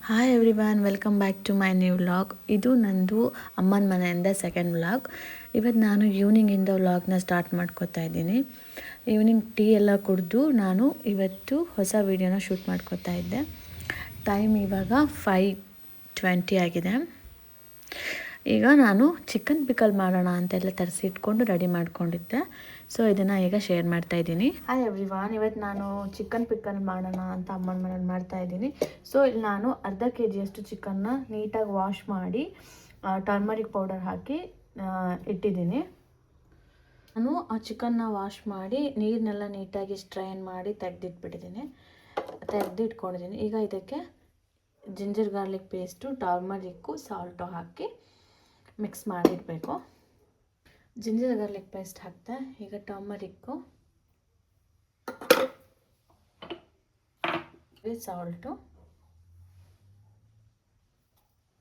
Hi everyone, welcome back to my new vlog. ಇದು ನಂದು ಅಮ್ಮನ ಮನೆಯಿಂದ ಸೆಕೆಂಡ್ ವ್ಲಾಗ್. ಇವತ್ತು ನಾನು ಈವ್ನಿಂಗಿಂದ ವ್ಲಾಗ್ನ ಸ್ಟಾರ್ಟ್ ಮಾಡ್ಕೋತಾ ಇದ್ದೀನಿ. ಈವ್ನಿಂಗ್ ಟೀ ಎಲ್ಲ ಕುಡಿದು ನಾನು ಇವತ್ತು ಹೊಸ ವೀಡಿಯೋನ ಶೂಟ್ ಮಾಡ್ಕೋತಾ ಇದ್ದೆ. ಟೈಮ್ ಇವಾಗ 5:20 ಆಗಿದೆ. ಈಗ ನಾನು ಚಿಕನ್ ಪಿಕಲ್ ಮಾಡೋಣ ಅಂತೆಲ್ಲ ತರಿಸಿ ಇಟ್ಕೊಂಡು ರೆಡಿ ಮಾಡ್ಕೊಂಡಿದ್ದೆ. ಸೊ ಇದನ್ನು ಈಗ ಶೇರ್ ಮಾಡ್ತಾ ಇದ್ದೀನಿ. ಹಾಯ್ ಎವ್ರಿವಾನ್, ಇವತ್ತು ನಾನು ಚಿಕನ್ ಪಿಕಲ್ ಮಾಡೋಣ ಅಂತ ಅಮ್ಮನ ಮನೇಲಿ ಮಾಡ್ತಾ ಇದ್ದೀನಿ. ಸೊ ಇಲ್ಲಿ ನಾನು ಅರ್ಧ kg ಅಷ್ಟು ಚಿಕನ್ನ ನೀಟಾಗಿ ವಾಶ್ ಮಾಡಿ ಟರ್ಮರಿಕ್ ಪೌಡರ್ ಹಾಕಿ ಇಟ್ಟಿದ್ದೀನಿ. ನಾನು ಆ ಚಿಕನ್ನ ವಾಶ್ ಮಾಡಿ ನೀರನ್ನೆಲ್ಲ ನೀಟಾಗಿ ಸ್ಟ್ರೈನ್ ಮಾಡಿ ತೆಗೆದಿಟ್ಕೊಂಡಿದ್ದೀನಿ. ಈಗ ಇದಕ್ಕೆ ginger garlic paste, turmeric, salt ಹಾಕಿ ಮಿಕ್ಸ್ ಮಾಡಿಡಬೇಕು. ಜಿಂಜರ್ ಗಾರ್ಲಿಕ್ ಪೇಸ್ಟ್ ಹಾಕ್ತೆ. ಈಗ ಟರ್ಮರಿಕ್ಕು, ಸಾಲ್ಟು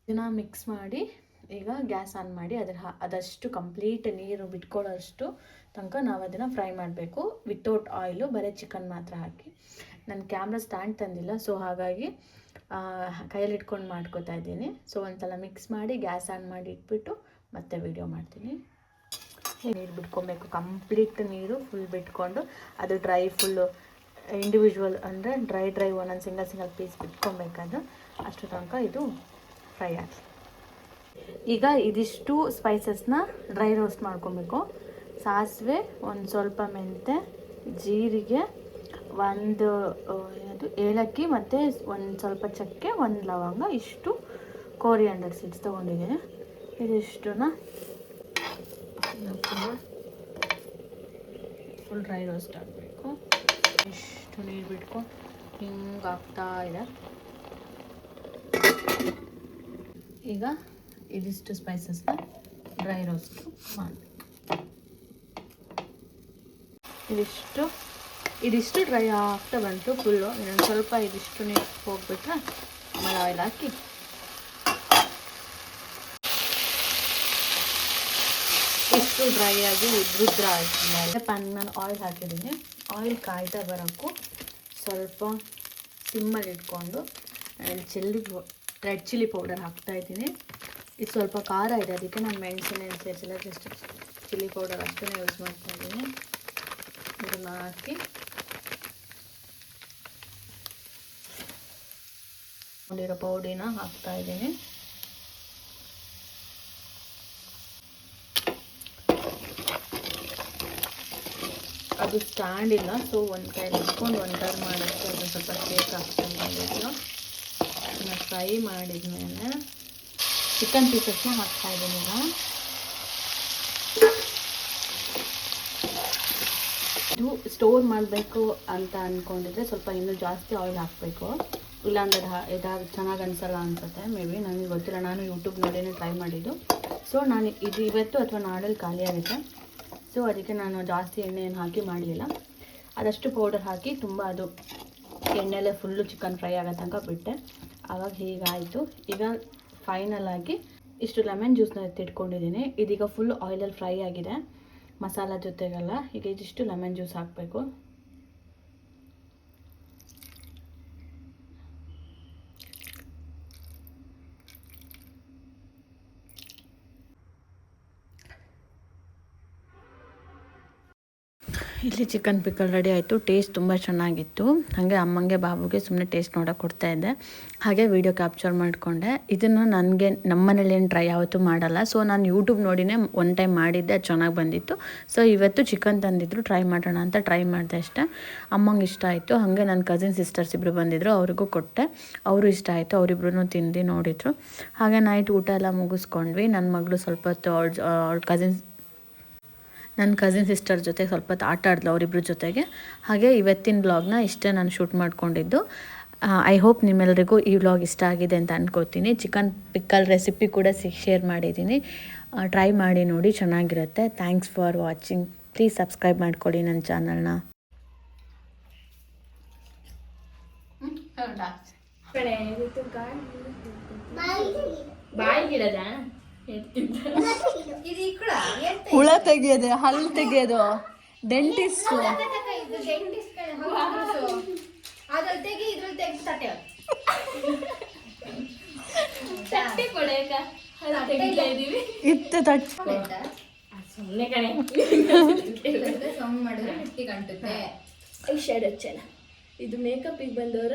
ಇದನ್ನ ಮಿಕ್ಸ್ ಮಾಡಿ ಈಗ ಗ್ಯಾಸ್ ಆನ್ ಮಾಡಿ ಅದಷ್ಟು ಕಂಪ್ಲೀಟ್ ನೀರು ಬಿಟ್ಕೊಳ್ಳೋಷ್ಟು ತನಕ ನಾವು ಅದನ್ನು ಫ್ರೈ ಮಾಡಬೇಕು. ವಿತೌಟ್ ಆಯಿಲು, ಬರೀ ಚಿಕನ್ ಮಾತ್ರ ಹಾಕಿ. ನಾನು ಕ್ಯಾಮ್ರಾ ಸ್ಟ್ಯಾಂಡ್ ತಂದಿಲ್ಲ, ಸೊ ಹಾಗಾಗಿ ಕೈಯಲ್ಲಿ ಇಟ್ಕೊಂಡು ಮಾಡ್ಕೋತಾ ಇದ್ದೀನಿ. ಸೊ ಒಂದ್ಸಲ ಮಿಕ್ಸ್ ಮಾಡಿ ಗ್ಯಾಸ್ ಆನ್ ಮಾಡಿ ಇಟ್ಬಿಟ್ಟು ಮತ್ತೆ ವಿಡಿಯೋ ಮಾಡ್ತೀನಿ. ನೀರು ಬಿಟ್ಕೊಬೇಕು, ಕಂಪ್ಲೀಟ್ ನೀರು ಫುಲ್ ಬಿಟ್ಕೊಂಡು ಅದು ಡ್ರೈ ಫುಲ್ಲು ಇಂಡಿವಿಜುವಲ್ ಅಂದರೆ ಡ್ರೈ ಒಂದೊಂದು ಸಿಂಗಲ್ ಪೀಸ್ ಬಿಟ್ಕೊಬೇಕದು. ಅಷ್ಟು ತನಕ ಇದು ಫ್ರೈ ಆಗಲಿ. ಈಗ ಇದಿಷ್ಟು ಸ್ಪೈಸಸ್ನ ಡ್ರೈ ರೋಸ್ಟ್ ಮಾಡ್ಕೊಬೇಕು. ಸಾಸಿವೆ, ಒಂದು ಸ್ವಲ್ಪ ಮೆಂತೆ, ಜೀರಿಗೆ, ಒಂದು ಏಲಕ್ಕಿ ಮತ್ತು ಒಂದು ಸ್ವಲ್ಪ ಚಕ್ಕೆ, ಒಂದು ಲವಂಗ, ಇಷ್ಟು ಕೋರಿಯಾಂಡರ್ ಸೀಡ್ಸ್ ತೊಗೊಂಡಿದ್ದೀನಿ. ಇದಿಷ್ಟನ್ನ ಫುಲ್ ಡ್ರೈ ರೋಸ್ಟ್ ಆಗಬೇಕು. ಇಷ್ಟು ನೀರು ಬಿಟ್ಕೊಂಡು ಹಿಂಗೆ ಆಗ್ತಾ ಇದೆ. ಈಗ ಇದಿಷ್ಟು ಸ್ಪೈಸಸ್ನ ಡ್ರೈ ರೋಸ್ಟ್ ಮಾಡಬೇಕು. ಇದಿಷ್ಟು ಡ್ರೈ ಆಗ್ತಾ ಬಂತು ಫುಲ್ಲು. ಇನ್ನೊಂದು ಸ್ವಲ್ಪ ಇದಿಷ್ಟು ನೀರು ಹೋಗ್ಬಿಟ್ರೆ ಆಮೇಲೆ ಆಯಿಲ್ ಹಾಕಿ ಇಷ್ಟು ಡ್ರೈ ಆಗಿ ಉದ್ರ ಆಯಿತು. ನಾನು ಆಯಿಲ್ ಹಾಕಿದ್ದೀನಿ. ಆಯಿಲ್ ಕಾಯ್ತಾ ಬರೋಕ್ಕೂ ಸ್ವಲ್ಪ ಸಿಮ್ಮಲ್ಲಿ ಇಟ್ಕೊಂಡು ರೆಡ್ ಚಿಲ್ಲಿ ಪೌಡರ್ ಹಾಕ್ತಾಯಿದ್ದೀನಿ. ಇದು ಸ್ವಲ್ಪ ಖಾರ ಇದೆ, ಅದಕ್ಕೆ ನಾನು ಮೆಣಸಿನ ಸೇರಿಸಿಲ್ಲ, ಜಸ್ಟ್ ಚಿಲ್ಲಿ ಪೌಡರ್ ಅಷ್ಟೇ ಯೂಸ್ ಮಾಡ್ತಾಯಿದ್ದೀನಿ. ಇದನ್ನು ಹಾಕಿ ಒಂದಿರೋ ಪೌಡಿನ ಹಾಕ್ತಾಯಿದ್ದೀನಿ. ಅದು ಸ್ಟ್ಯಾಂಡ್ ಇಲ್ಲ, ಸೊ ಒಂದು ಕೈ ಇಟ್ಕೊಂಡು ಒಂದು ಟರ್ನ್ ಮಾಡೋಕ್ಕೆ ಅದು ಸ್ವಲ್ಪ ಶೇಕ್ ಹಾಕ್ಕೊಂಡು ಬಂದಿದ್ದು. ಅದನ್ನು ಫ್ರೈ ಮಾಡಿದ್ಮೇಲೆ ಚಿಕನ್ ಪೀಸಸ್ನ ಹಾಕ್ತಾಯಿದ್ದೀನಿ. ಈಗ ಇದು ಸ್ಟೋರ್ ಮಾಡಬೇಕು ಅಂತ ಅಂದ್ಕೊಂಡಿದ್ರೆ ಸ್ವಲ್ಪ ಇನ್ನೂ ಜಾಸ್ತಿ ಆಯಿಲ್ ಹಾಕಬೇಕು, ಇಲ್ಲಾಂದ್ರೆ ಚೆನ್ನಾಗಿ ಅನಿಸಲ್ಲ ಅನ್ಸುತ್ತೆ. ಮೇ ಬಿ ನನಗೆ ಗೊತ್ತಿಲ್ಲ, ನಾನು ಯೂಟ್ಯೂಬ್ ನೋಡಿನೇ ಟ್ರೈ ಮಾಡಿದ್ದು. ಸೊ ನಾನು ಇದು ಇವತ್ತು ಅಥವಾ ನಾಳೆಲ್ಲಿ ಖಾಲಿ ಆಗುತ್ತೆ. ಸೊ ಅದಕ್ಕೆ ನಾನು ಜಾಸ್ತಿ ಎಣ್ಣೆಯನ್ನು ಹಾಕಿ ಮಾಡಲಿಲ್ಲ. ಅದಷ್ಟು ಪೌಡರ್ ಹಾಕಿ ತುಂಬ ಅದು ಎಣ್ಣೆಲೆ ಫುಲ್ಲು ಚಿಕನ್ ಫ್ರೈ ಆಗೋ ತನಕ ಬಿಟ್ಟೆ. ಆವಾಗ ಹೀಗಾಯಿತು. ಈಗ ಫೈನಲ್ ಆಗಿ ಇಷ್ಟು ಲೆಮನ್ ಜ್ಯೂಸ್ನ ಎತ್ತಿಟ್ಕೊಂಡಿದ್ದೀನಿ. ಇದೀಗ ಫುಲ್ ಆಯಿಲಲ್ಲಿ ಫ್ರೈ ಆಗಿದೆ ಮಸಾಲ ಜೊತೆಗೆಲ್ಲ. ಈಗ ಇದಿಷ್ಟು ಲೆಮನ್ ಜ್ಯೂಸ್ ಹಾಕಬೇಕು. ಇಲ್ಲಿ ಚಿಕನ್ ಪಿಕಲ್ ರೆಡಿ ಆಯಿತು. ಟೇಸ್ಟ್ ತುಂಬ ಚೆನ್ನಾಗಿತ್ತು. ಹಾಗೆ ಅಮ್ಮಂಗೆ ಬಾಬುಗೆ ಸುಮ್ಮನೆ ಟೇಸ್ಟ್ ನೋಡೋಕೆ ಕೊಡ್ತಾಯಿದ್ದೆ, ಹಾಗೆ ವೀಡಿಯೋ ಕ್ಯಾಪ್ಚರ್ ಮಾಡಿಕೊಂಡೆ. ಇದನ್ನು ನಮ್ಮ ಮನೇಲಿ ಏನು ಟ್ರೈ ಯಾವತ್ತೂ ಮಾಡಲ್ಲ. ಸೊ ನಾನು ಯೂಟ್ಯೂಬ್ ನೋಡಿನೇ ಒನ್ ಟೈಮ್ ಮಾಡಿದ್ದೆ, ಅದು ಚೆನ್ನಾಗಿ ಬಂದಿತ್ತು. ಸೊ ಇವತ್ತು ಚಿಕನ್ ತಂದಿದ್ರು, ಟ್ರೈ ಮಾಡೋಣ ಅಂತ ಟ್ರೈ ಮಾಡಿದೆ ಅಷ್ಟೇ. ಅಮ್ಮಂಗೆ ಇಷ್ಟ ಆಯಿತು. ಹಾಗೆ ನನ್ನ ಕಸಿನ್ ಸಿಸ್ಟರ್ಸ್ ಇಬ್ಬರು ಬಂದಿದ್ದರು, ಅವ್ರಿಗೂ ಕೊಟ್ಟೆ. ಅವರು ಇಷ್ಟ ಆಯಿತು, ಅವರಿಬ್ರು ತಿಂದು ನೋಡಿದರು. ಹಾಗೆ ನೈಟ್ ಊಟ ಎಲ್ಲ ಮುಗಿಸ್ಕೊಂಡ್ವಿ. ನನ್ನ ಮಗಳು ಸ್ವಲ್ಪ ಹೊತ್ತು ನನ್ನ ಕಸಿನ್ ಸಿಸ್ಟರ್ ಜೊತೆ ಸ್ವಲ್ಪ ಹೊತ್ತು ಆಟ ಆಡ್ಲು ಅವರಿಬ್ಬರ ಜೊತೆಗೆ. ಹಾಗೆ ಇವತ್ತಿನ ವ್ಲಾಗ್ನ ಇಷ್ಟೇ ನಾನು ಶೂಟ್ ಮಾಡ್ಕೊಂಡಿದ್ದು. ಐ ಹೋಪ್ ನಿಮ್ಮೆಲ್ಲರಿಗೂ ಈ ವ್ಲಾಗ್ ಇಷ್ಟ ಆಗಿದೆ ಅಂತ ಅಂದ್ಕೋತೀನಿ. ಚಿಕನ್ ಪಿಕ್ಕಲ್ ರೆಸಿಪಿ ಕೂಡ ಶೇರ್ ಮಾಡಿದ್ದೀನಿ, ಟ್ರೈ ಮಾಡಿ ನೋಡಿ, ಚೆನ್ನಾಗಿರುತ್ತೆ. Thanks for watching. Please subscribe ಮಾಡ್ಕೊಳ್ಳಿ ನನ್ನ ಚಾನಲ್ನ. ಹುಳ ತೆಗಿಯೋದು, ಹಲ್ಲು ತೆಗಿಯೋದು, ಡೆಂಟಿಸ್ಟ್. ತೆಗಿತಾ ಇದೀವಿ. ಇತ್ತು ಸುಮ್ಮನೆ ಕಣೆ ಮಾಡಿದ್ರೆ ಮುಟ್ಟಿಗೆ ಅಂಟುತ್ತೆ. ಶೇಡ್ ಹಚ್ಚೋಣ. ಇದು ಮೇಕಪ್ಪಿಗೆ ಬಂದವರ